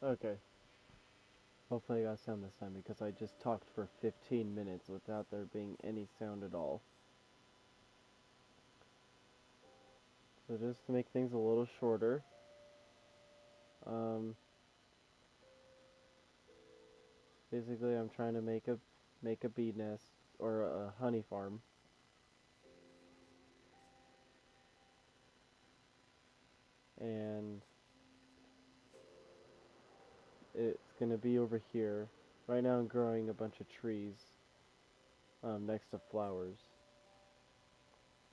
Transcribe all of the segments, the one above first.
Okay. Hopefully I got sound this time because I just talked for 15 minutes without there being any sound at all. So just to make things a little shorter, um, basically I'm trying to make a bee nest or a honey farm, and it's gonna be over here. Right now I'm growing a bunch of trees next to flowers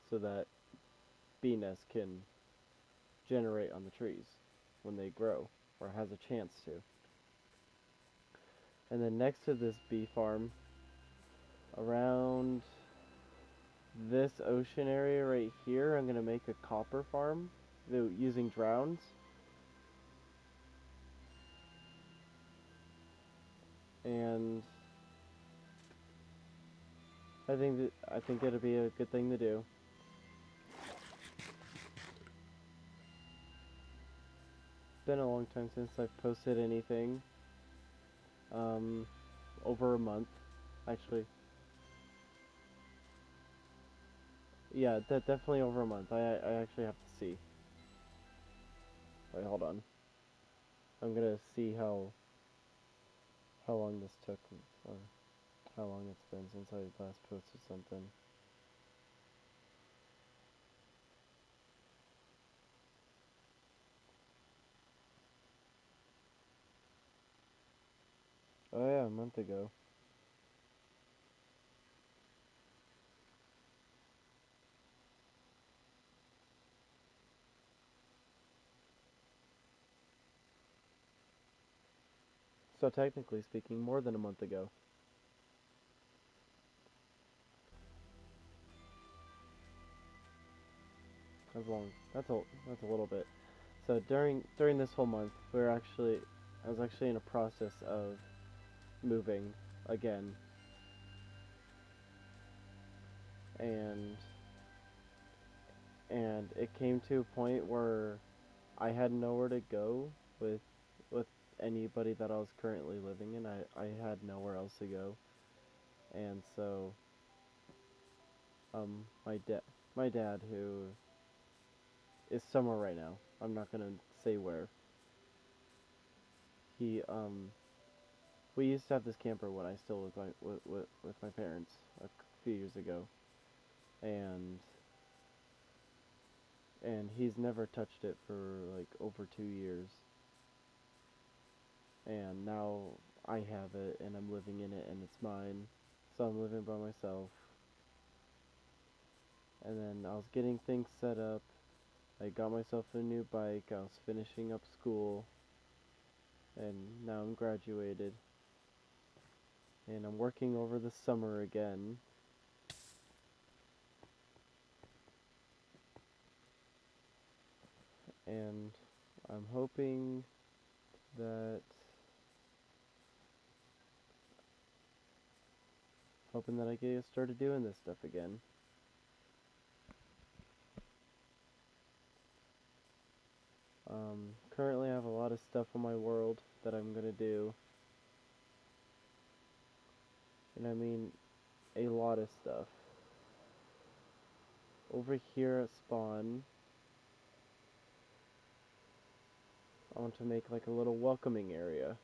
so that bee nest can generate on the trees when they grow, or has a chance to. And then next to this bee farm, around this ocean area right here, I'm gonna make a copper farm using drowns. And I think it'll be a good thing to do. It's been a long time since I've posted anything. Um, over a month, actually. Yeah, definitely over a month. I actually have to see. Wait, hold on. I'm gonna see how long this took, or how long it's been since I last posted something. Oh yeah, a month ago. So technically speaking, more than a month ago. That's long. That's a little bit. So during this whole month, I was actually in a process of moving again, and it came to a point where I had nowhere to go with with anybody that I was currently living in. I had nowhere else to go, and so my dad, who is somewhere right now, I'm not gonna say where. He We used to have this camper when I still lived with my parents a few years ago, and he's never touched it for like over 2 years, and now I have it and I'm living in it and it's mine, so I'm living by myself. And then I was getting things set up. I got myself a new bike. I was finishing up school, and now I'm graduated, and I'm working over the summer again. And I'm that hoping that I get started doing this stuff again. Currently, I have a lot of stuff on my world that I'm gonna do, and I mean a lot of stuff. Over here at spawn, I want to make like a little welcoming area.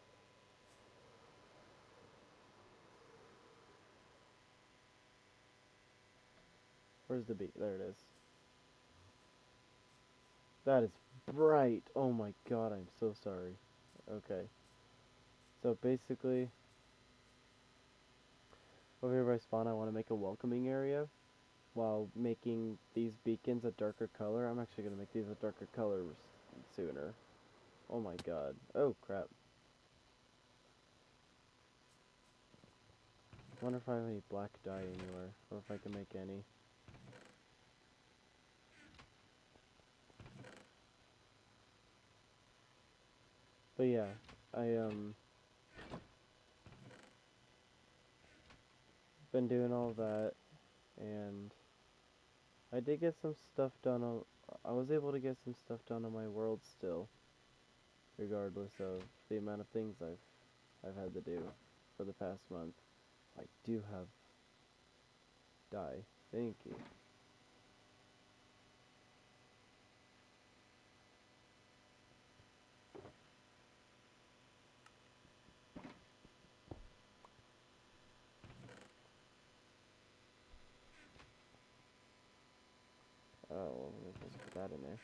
Where's the bee? There it is. That is bright. Oh my god, I'm so sorry. Okay. So basically, over here by spawn, I want to make a welcoming area while making these beacons a darker color. I'm actually going to make these a darker color sooner. Oh my god. Oh crap. I wonder if I have any black dye anywhere, or if I can make any. But yeah, I been doing all that, and I did get some stuff done on. I was able to get some stuff done on my world still. regardless of the amount of things I've had to do for the past month. I do have dye. Thank you. Oh, well, we're supposed to put that in there.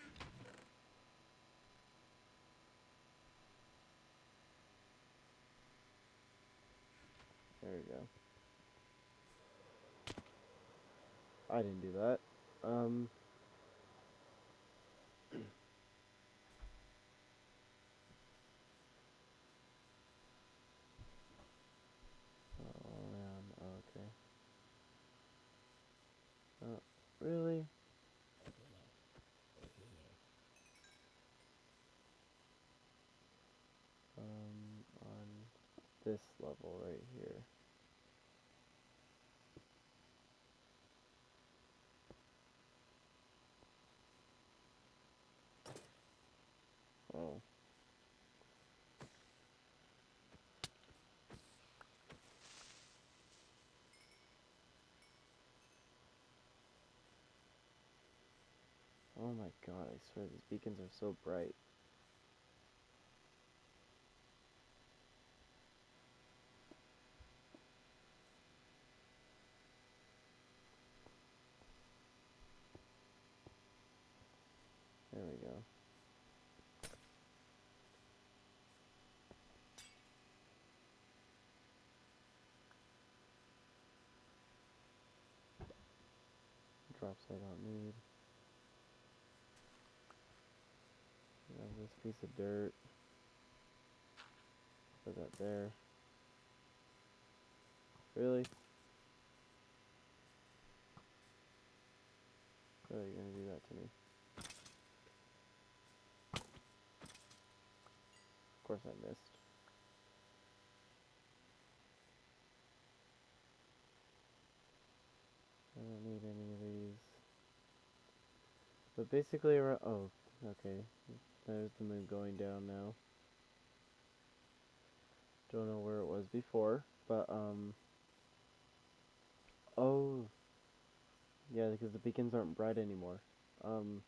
There we go. I didn't do that. Um. Oh man. Okay. Really? On this level right here. Oh. Oh my god, I swear these beacons are so bright. There we go. Drops I don't need. Grab this piece of dirt. Put that there. Really? Really, you're gonna do that to me? Of course I missed. I don't need any of these. But basically, oh, okay. There's the moon going down now. Don't know where it was before, but, oh, yeah, because the beacons aren't bright anymore. Bruh.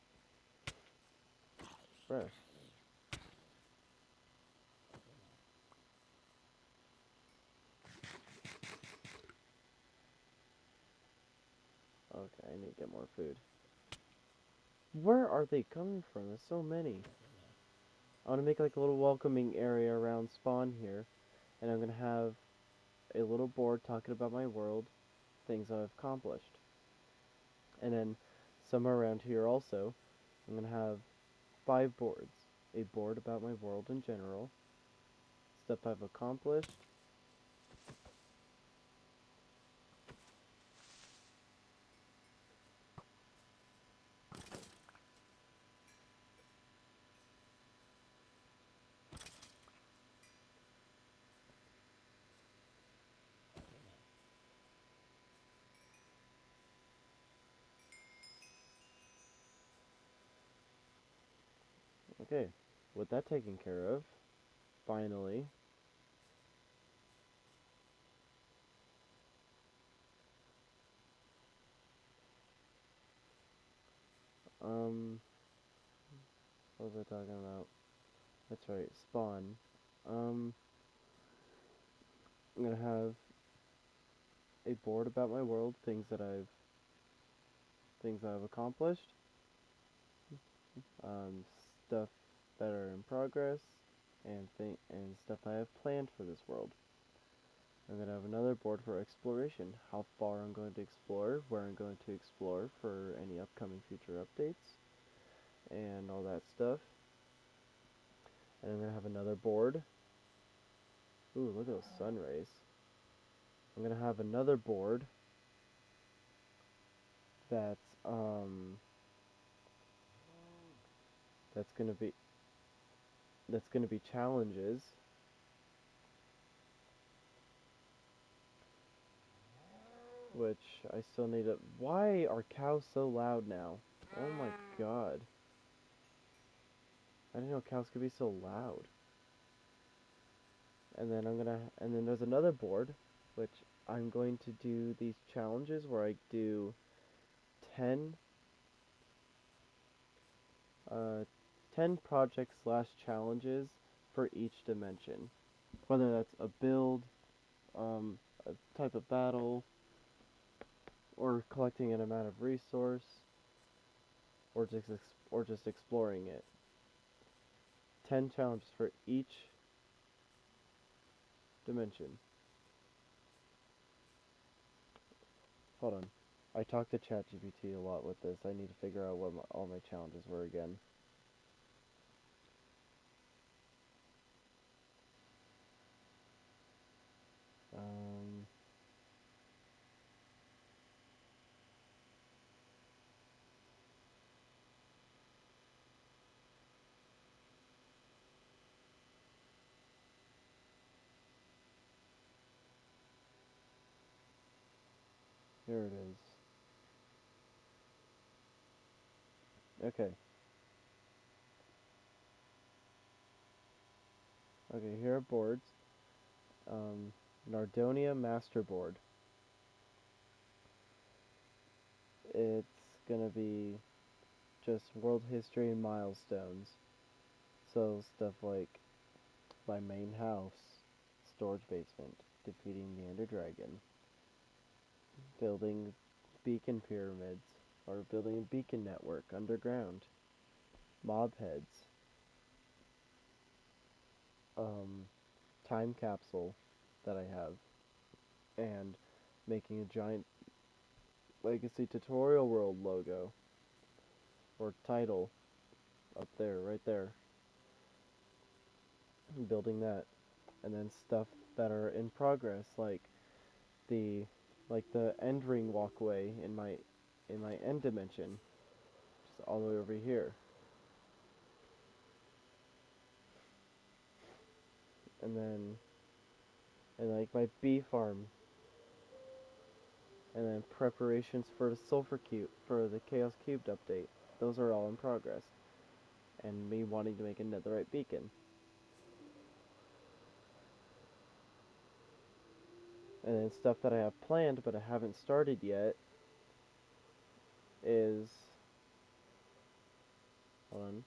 Okay, I need to get more food. Where are they coming from? There's so many. I want to make like a little welcoming area around spawn here, and I'm gonna have a little board talking about my world, things I've accomplished. And then somewhere around here also, I'm gonna have 5 boards. A board about my world in general, stuff I've accomplished, okay, with that taken care of, finally, um, what was I talking about? That's right, spawn. Um, I'm gonna have a board about my world, things I've accomplished, um, stuff that are in progress, and stuff I have planned for this world. I'm gonna have another board for exploration, how far I'm going to explore, where I'm going to explore for any upcoming future updates, and all that stuff. And I'm gonna have another board. Ooh, look at those sun rays. I'm gonna have another board that's um that's gonna be challenges, which I still need to. Why are cows so loud now? Oh my god. I didn't know cows could be so loud. And then there's another board, which I'm going to do these challenges where I do 10, uh, 10 projects slash challenges for each dimension. Whether that's a build, a type of battle, or collecting an amount of resource, or just exploring it. 10 challenges for each dimension. Hold on. I talked to ChatGPT a lot with this. I need to figure out what all my challenges were again. Um, Here it is. Okay. Okay, here are boards. Nardonia Masterboard. It's gonna be just world history and milestones. So stuff like my main house, storage basement, defeating the Ender Dragon, building beacon pyramids, or building a beacon network underground, mob heads, um, time capsule that I have, and making a giant Legacy Tutorial World logo or title up there, right there, building that, and then stuff that are in progress, the the end ring walkway in my end dimension, just all the way over here, and then and like my bee farm, and then preparations for the Sulfur Cube for the Chaos Cubed update. Those are all in progress, and me wanting to make a netherite beacon, and then stuff that I have planned but I haven't started yet is hold on.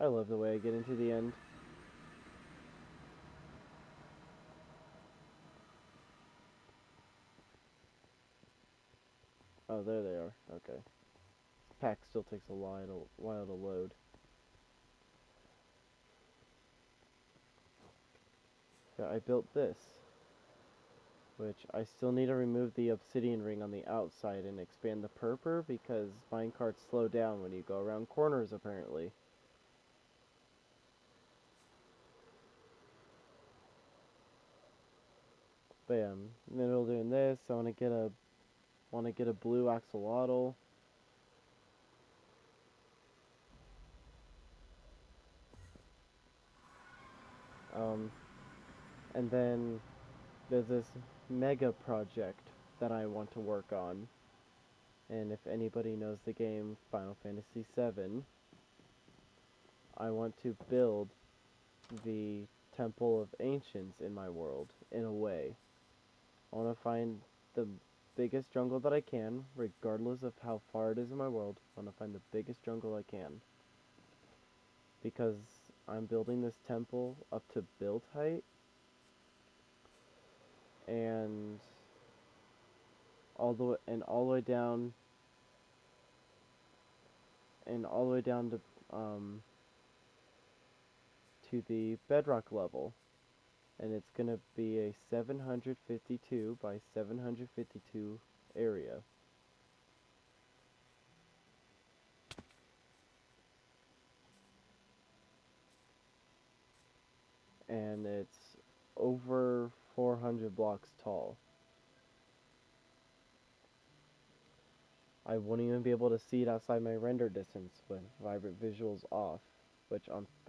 I love the way I get into the end. Oh, there they are. Okay. Pack still takes a while to load. Yeah, I built this, which I still need to remove the obsidian ring on the outside and expand the purpur because minecarts slow down when you go around corners, apparently. But yeah, I'm in the middle of doing this. I want to get a blue axolotl. Um, and then there's this mega project that I want to work on. And if anybody knows the game Final Fantasy VII, I want to build the Temple of Ancients in my world, in a way. I want to find the biggest jungle that I can, regardless of how far it is in my world. I want to find the biggest jungle I can. Because I'm building this temple up to build height, and all the way down, um to the bedrock level, and it's gonna be a 752 by 752 area. And it's over 400 blocks tall. I won't even be able to see it outside my render distance with vibrant visuals off,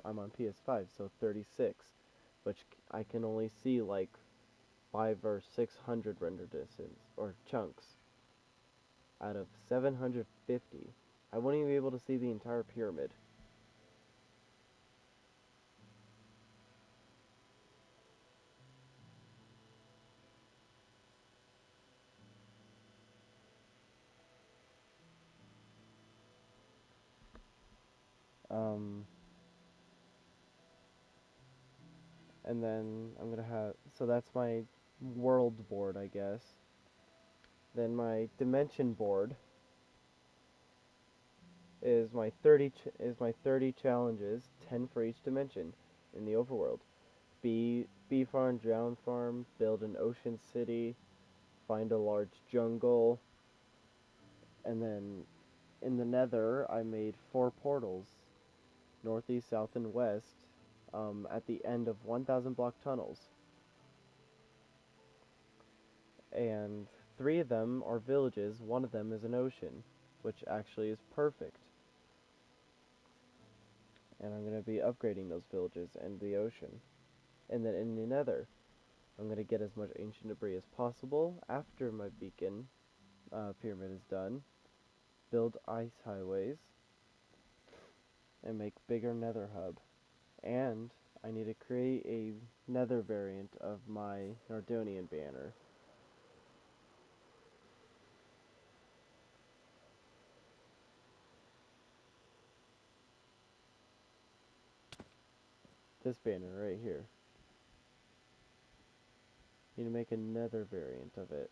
I'm on PS5, so 36, which I can only see like 5 or 600 render distance or chunks out of 750. I wouldn't even be able to see the entire pyramid. Um, and then I'm gonna have, so that's my world board, I guess. Then my dimension board is my 30 challenges, 10 for each dimension in the overworld. Bee farm, drown farm, build an ocean city, find a large jungle, and then in the Nether I made 4 portals, northeast, south, and west, at the end of 1,000 block tunnels. And 3 of them are villages, 1 of them is an ocean, which actually is perfect. And I'm going to be upgrading those villages and the ocean. And then in the Nether, I'm going to get as much ancient debris as possible after my beacon pyramid is done, build ice highways, and make bigger Nether hub. And I need to create a Nether variant of my Nardonian banner. This banner right here. Need to make a Nether variant of it.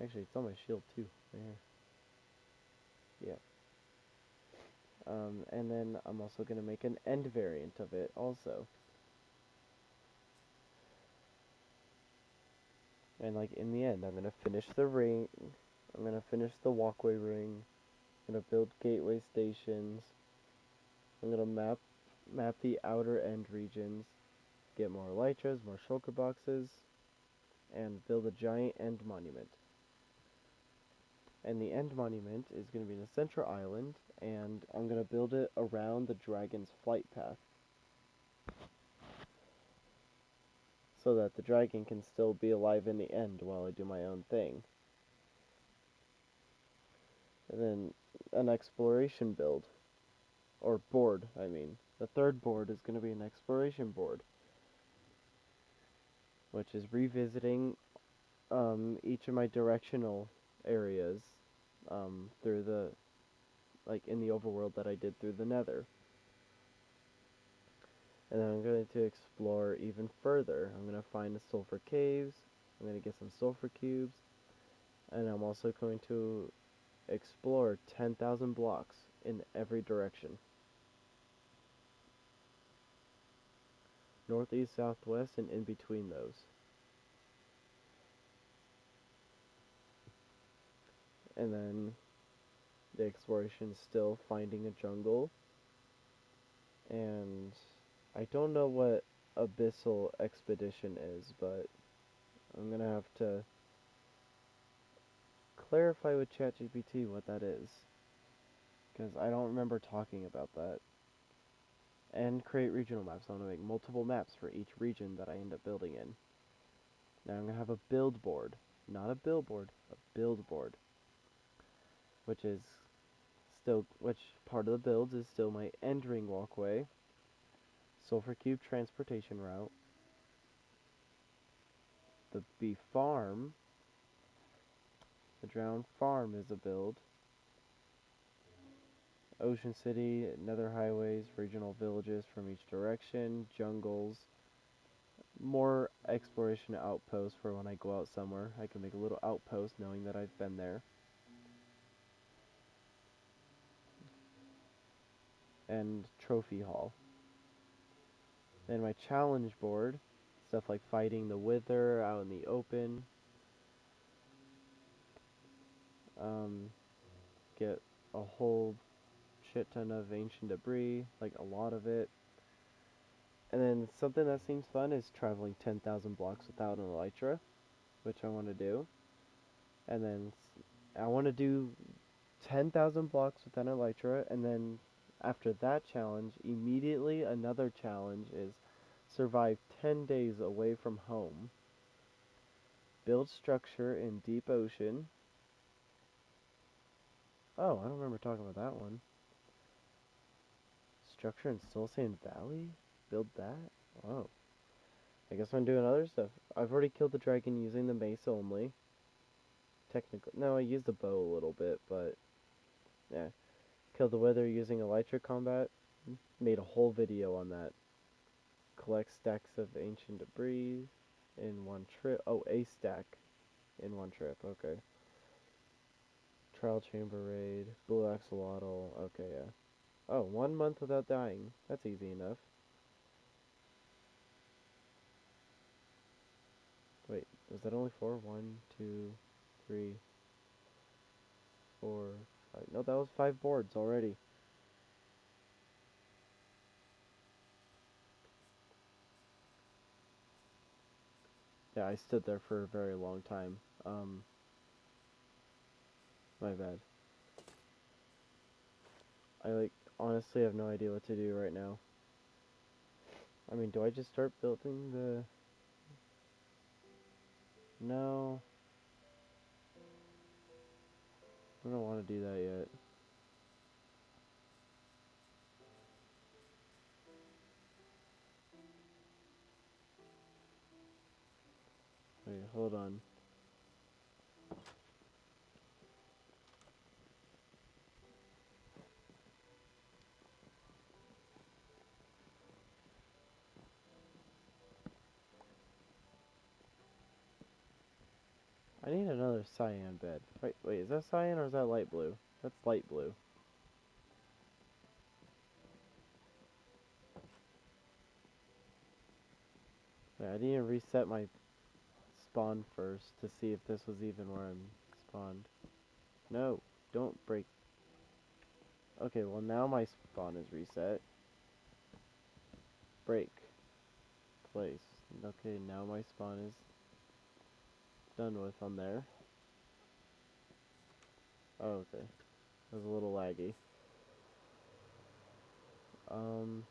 Actually, it's on my shield too, right here. Yeah. And then I'm also going to make an end variant of it also. And like in the end, I'm going to finish the ring. I'm going to finish the walkway ring. I'm going to build gateway stations. I'm going to map the outer end regions. Get more elytras, more shulker boxes. And build a giant end monument. And the end monument is going to be in a central island. And I'm going to build it around the dragon's flight path, so that the dragon can still be alive in the end while I do my own thing. And then an exploration build, or board, I mean. The third board is going to be an exploration board, which is revisiting each of my directional areas through the, like in the overworld that I did through the Nether. And then I'm going to explore even further. I'm going to find the sulfur caves. I'm going to get some sulfur cubes. And I'm also going to explore 10,000 blocks in every direction. Northeast, southwest, and in between those. And then the exploration is still finding a jungle. And I don't know what Abyssal Expedition is, but I'm gonna have to clarify with ChatGPT what that is, because I don't remember talking about that. And create regional maps. I want to make multiple maps for each region that I end up building in. Now I'm gonna have a build board, not a billboard, a build board, which is which part of the builds is still my end ring walkway, sulfur cube transportation route, the bee farm, the drowned farm is a build, ocean city, nether highways, regional villages from each direction, jungles, more exploration outposts for when I go out somewhere. I can make a little outpost knowing that I've been there. And trophy hall. Then my challenge board, stuff like fighting the wither out in the open. Get a whole shit ton of ancient debris, like a lot of it. And then something that seems fun is traveling 10,000 blocks without an elytra, which I want to do. And then I want to do 10,000 blocks without an elytra, and then After that challenge, immediately another challenge is survive 10 days away from home, build structure in deep ocean. Oh, I don't remember talking about that one. Structure in Soul Sand Valley? Build that? Oh. I guess I'm doing other stuff. I've already killed the dragon using the mace only. Technically. No, I used the bow a little bit, but yeah. Killed the wither using elytra combat. Made a whole video on that. Collect stacks of ancient debris in one trip. Oh, a stack in one trip. Okay. Trial chamber raid. Blue axolotl. Okay, yeah. Oh, 1 month without dying. That's easy enough. Wait, was that only 4? 1, 2, 3, 4, 5. No, that was 5 boards already. Yeah, I stood there for a very long time. My bad. Honestly have no idea what to do right now. I mean, do I just start building the... No. I don't want to do that yet. Wait, hold on. I need another cyan bed. Wait, is that cyan or is that light blue? That's light blue. Wait, I need to reset my spawn first to see if this was even where I'm spawned. No, don't break. Okay, well now my spawn is reset. Break. Place. Okay, now my spawn is done with on there. Oh, okay. It was a little laggy. Um...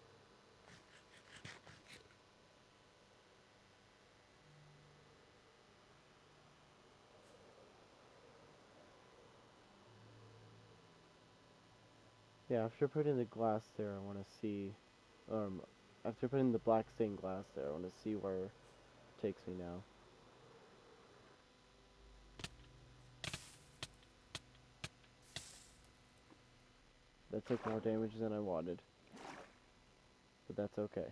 Yeah, after putting the glass there, I want to see, after putting the black stained glass there, I want to see where it takes me now. That took more damage than I wanted, but that's okay.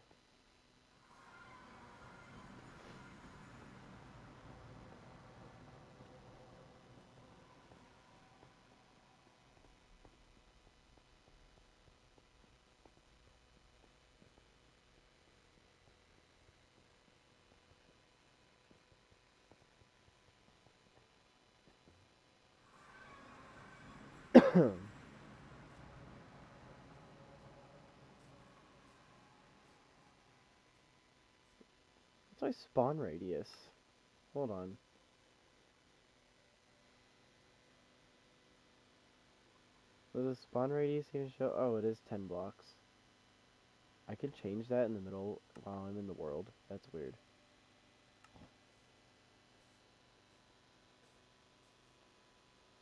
What's my spawn radius? Hold on. Does the spawn radius even show? Oh, it is 10 blocks. I can change that in the middle while I'm in the world. That's weird.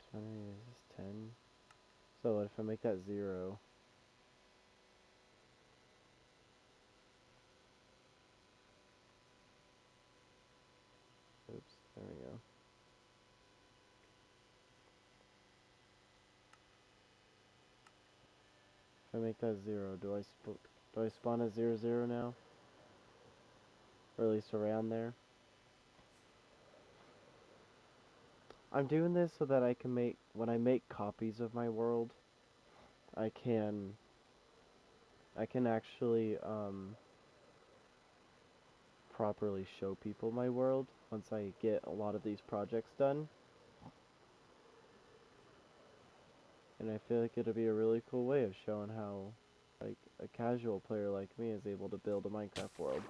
Spawn radius is 10. So if I make that 0... Oops, there we go. If I make that 0, do I spawn at 0, 0 now? Or at least around there? I'm doing this so that I can when I make copies of my world, I can actually, properly show people my world once I get a lot of these projects done. And I feel like it'll be a really cool way of showing how, like, a casual player like me is able to build a Minecraft world.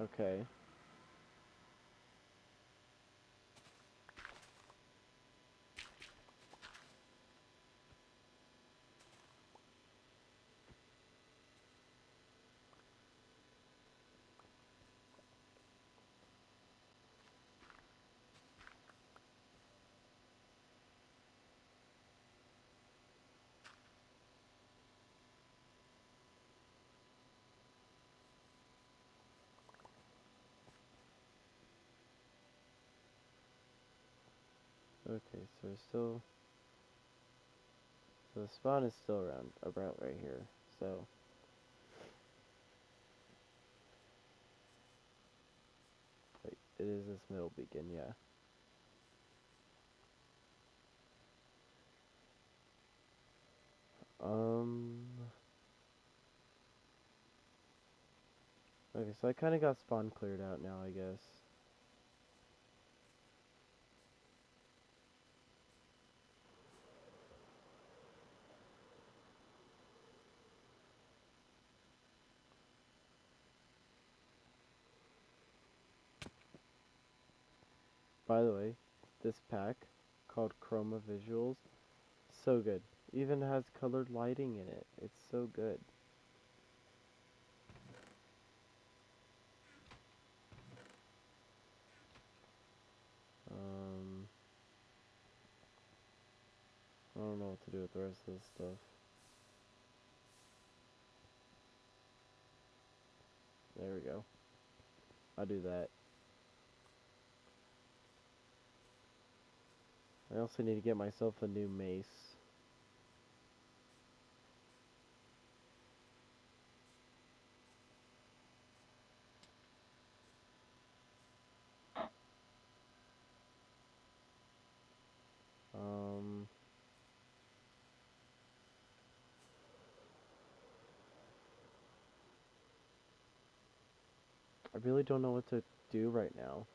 Okay. Okay, so we're still... So the spawn is still around, about right here. So... Wait, it is this middle beacon, yeah. Um... Okay, so I kind of got spawn cleared out now, I guess. By the way, this pack, called Chroma Visuals, so good. Even has colored lighting in it. It's so good. Um... I don't know what to do with the rest of this stuff. There we go. I'll do that. I also need to get myself a new mace. Um... I really don't know what to do right now.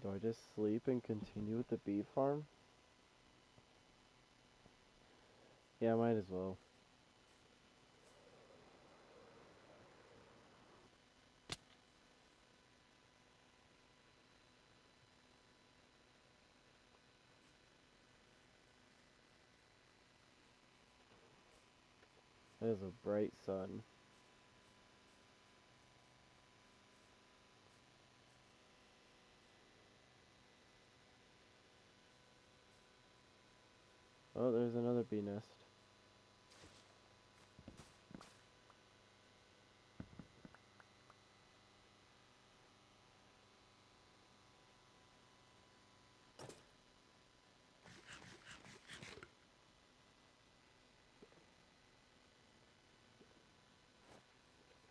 Do I just sleep and continue with the bee farm? Yeah, I might as well. That is a bright sun. Oh, there's another bee nest.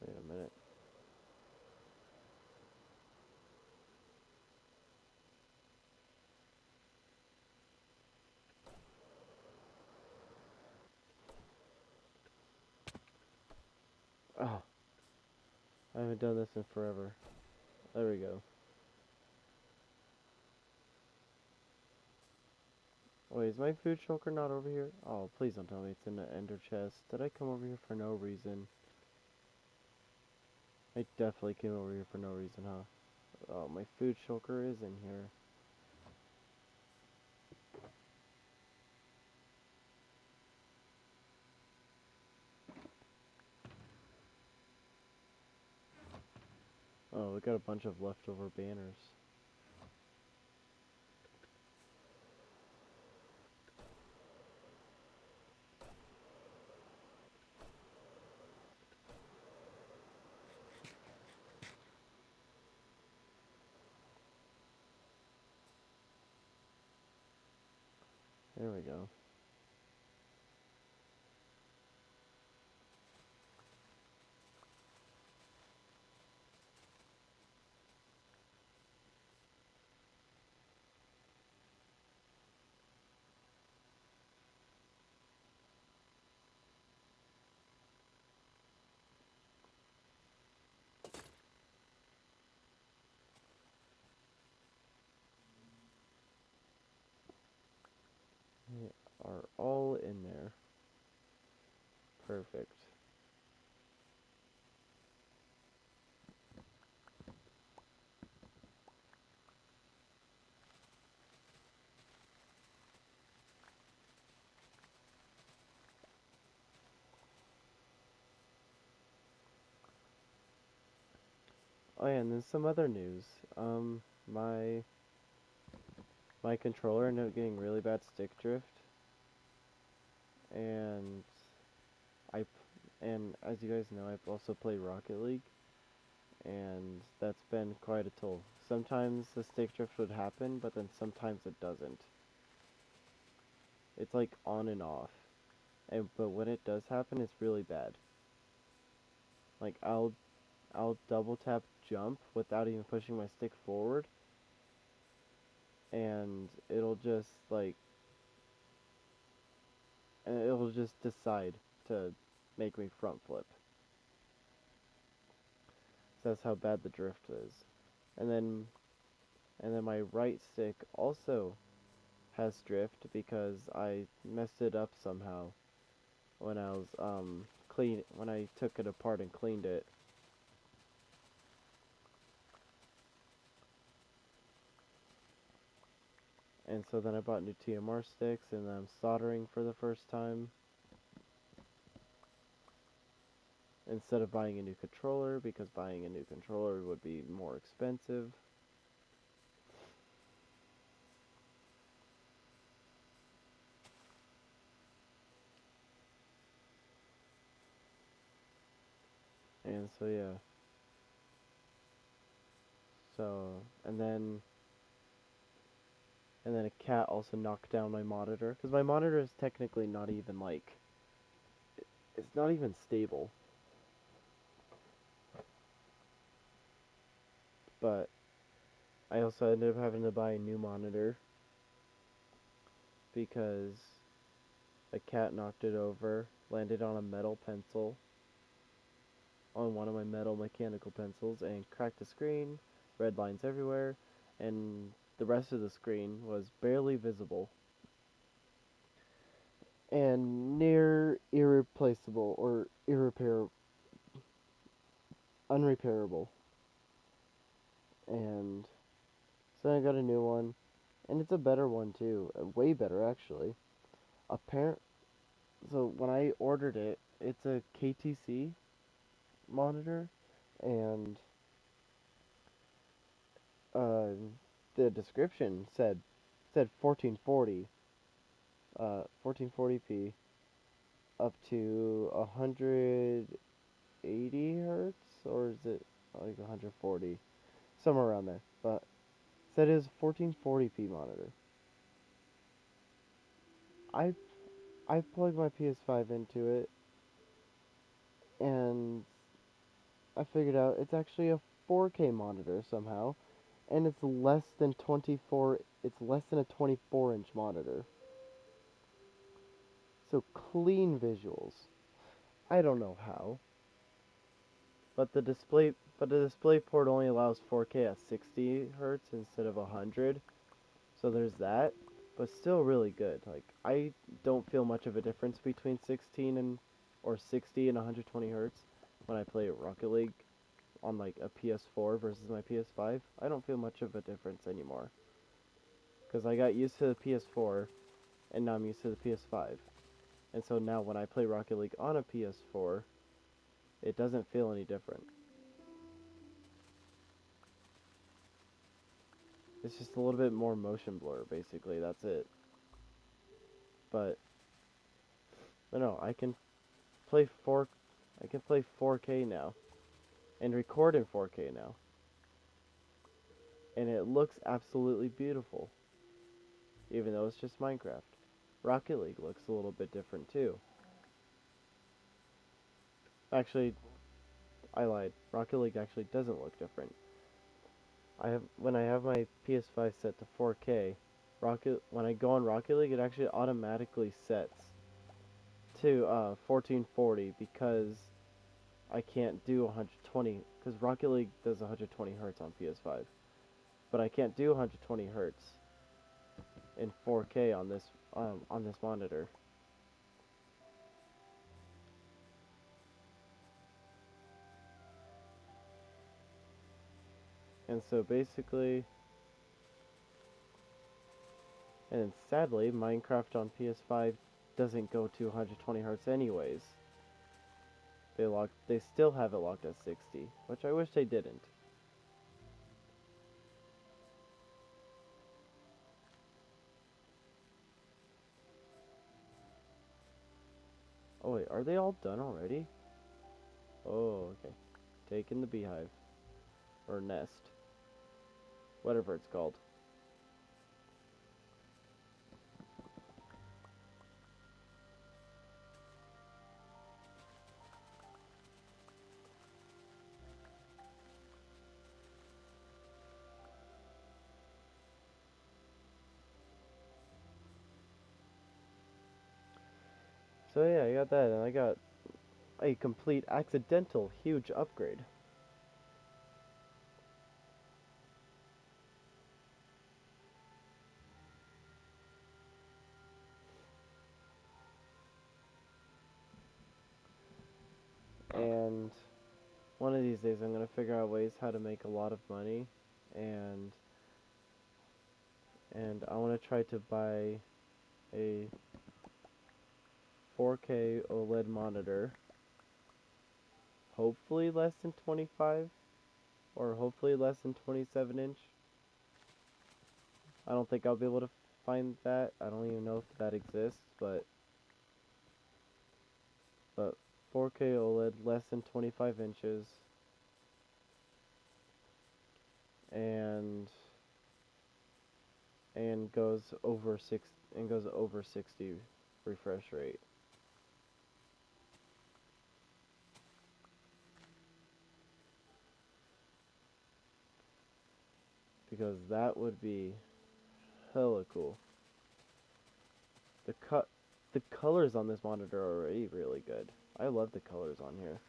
Wait a minute. Oh, I haven't done this in forever. There we go. Wait, is my food shulker not over here? Oh, please don't tell me it's in the ender chest. Did I come over here for no reason? I definitely came over here for no reason, huh? Oh, my food shulker is in here. Oh, we got a bunch of leftover banners. There we go. Perfect. Oh yeah, and then some other news. My my controller ended up getting really bad stick drift, and and as you guys know, I also play Rocket League, and that's been quite a toll. Sometimes the stick drift would happen, but then sometimes it doesn't. It's like on and off. And but when it does happen, it's really bad. Like I'll double tap jump without even pushing my stick forward, and it'll just decide to make me front flip. So that's how bad the drift is. And then my right stick also has drift because I messed it up somehow when I was when I took it apart and cleaned it. And so then I bought new TMR sticks, and I'm soldering for the first time instead of buying a new controller, because buying a new controller would be more expensive. And so yeah. So and then a cat also knocked down my monitor, because my monitor is technically not even like it's not even stable. But I also ended up having to buy a new monitor because a cat knocked it over, landed on a metal pencil, on one of my metal mechanical pencils, and cracked the screen, red lines everywhere, and the rest of the screen was barely visible and near irreplaceable or unrepairable. And so I got a new one, and it's a better one too, way better actually. Apparent. So when I ordered it, it's a KTC monitor, and uh, the description said 1440p up to 180 hertz, or is it like 140, somewhere around there. But said it is 1440p monitor. I I plugged my PS5 into it, and I figured out it's actually a 4K monitor somehow, and it's less than 24. It's less than a 24-inch monitor. So clean visuals. I don't know how, but the display port only allows 4K at 60 hertz instead of 100. So there's that, but still really good. Like I don't feel much of a difference between 16 and or 60 and 120 hertz when I play Rocket League on like a PS4 versus my PS5. I don't feel much of a difference anymore because I got used to the PS4 and now I'm used to the PS5. And so now when I play Rocket League on a PS4, it doesn't feel any different. It's just a little bit more motion blur, basically. That's it. But no, play 4 I can play 4K now and record in 4K now. And it looks absolutely beautiful, even though it's just Minecraft. Rocket League looks a little bit different too. Actually, I lied. Rocket League actually doesn't look different. When I have my PS5 set to 4K, when I go on Rocket League, it actually automatically sets to 1440 because I can't do 120 because Rocket League does 120 hertz on PS5, but I can't do 120 hertz in 4K on this monitor. And so basically, and sadly, Minecraft on PS5 doesn't go to 120 Hz anyways. They still have it locked at 60, which I wish they didn't. Oh wait, are they all done already? Oh, okay. Taking the beehive. Or nest. Whatever it's called. So yeah, I got that, and I got a complete accidental huge upgrade. And one of these days I'm gonna figure out ways how to make a lot of money, and I want to try to buy a 4K OLED monitor, hopefully less than 25, or hopefully less than 27 inch. I don't think I'll be able to find that. I don't even know if that exists, but 4K OLED less than 25 inches, and goes over 60 refresh rate. Because that would be hella cool. The colors on this monitor are already really good. I love the colors on here.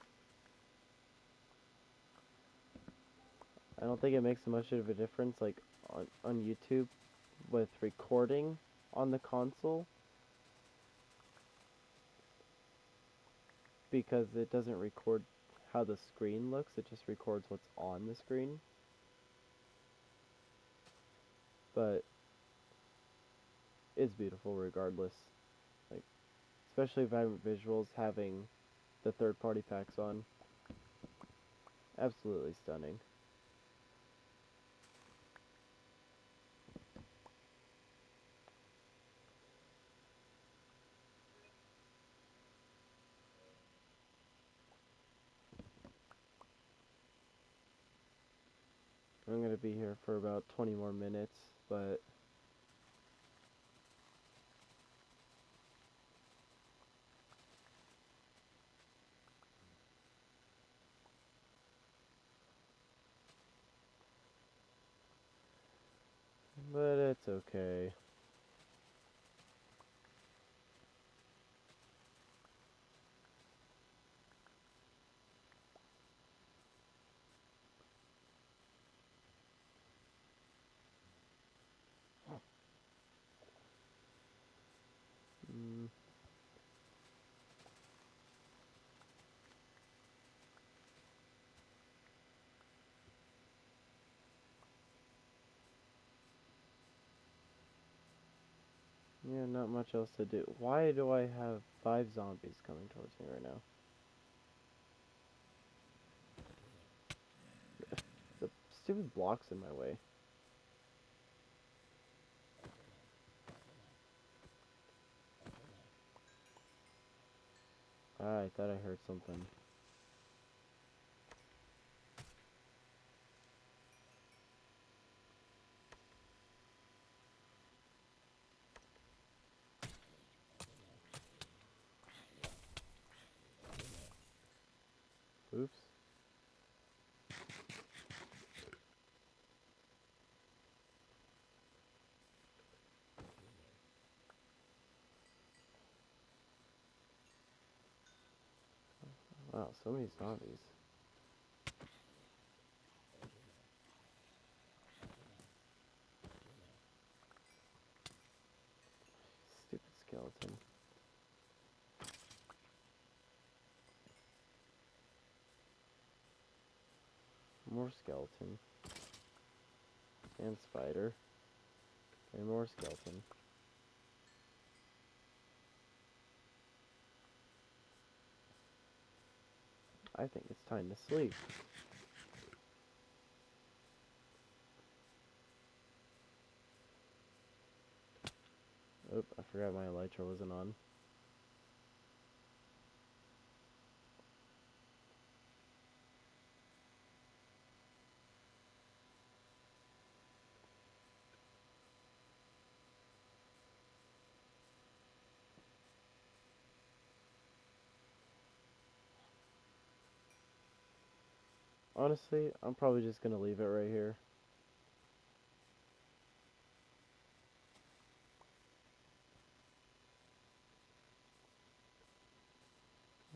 I don't think it makes much of a difference like on YouTube with recording on the console, because it doesn't record how the screen looks, it just records what's on the screen. But it's beautiful regardless. Like, especially Vibrant Visuals having the third-party packs on. Absolutely stunning. I'm gonna be here for about 20 more minutes, but it's okay. Mm, yeah, not much else to do. Why do I have 5 zombies coming towards me right now? The stupid block's in my way. Ah, I thought I heard something. Oops. Wow, so many zombies. Stupid skeleton. More skeleton. And spider. And more skeleton. I think it's time to sleep. Oop, I forgot my elytra wasn't on. Honestly, I'm probably just gonna leave it right here.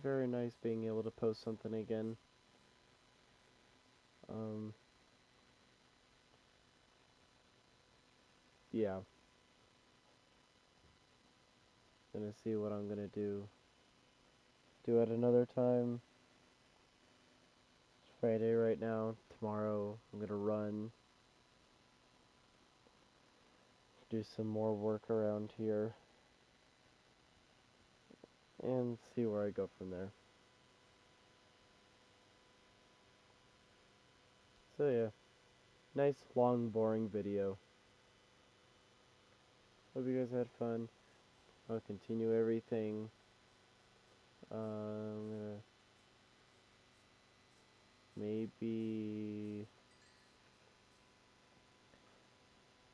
Very nice being able to post something again. Yeah. Gonna see what I'm gonna do at another time. It's Friday right now. Tomorrow I'm gonna run. Do some more work around here. And see where I go from there. So yeah. Nice, long, boring video. Hope you guys had fun. I'll continue everything. I'm gonna maybe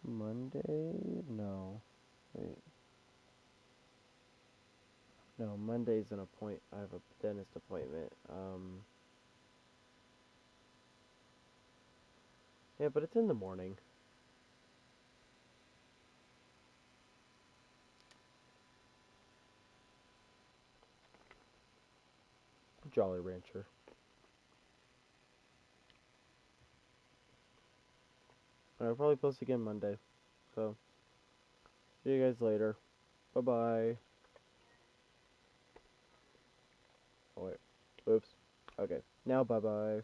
Monday? No. Wait. No, Monday's an appointment. I have a dentist appointment. Yeah, but it's in the morning. Jolly Rancher. I'll probably post again Monday. So, see you guys later. Bye bye. Oh, wait. Oops. Okay. Now, bye bye.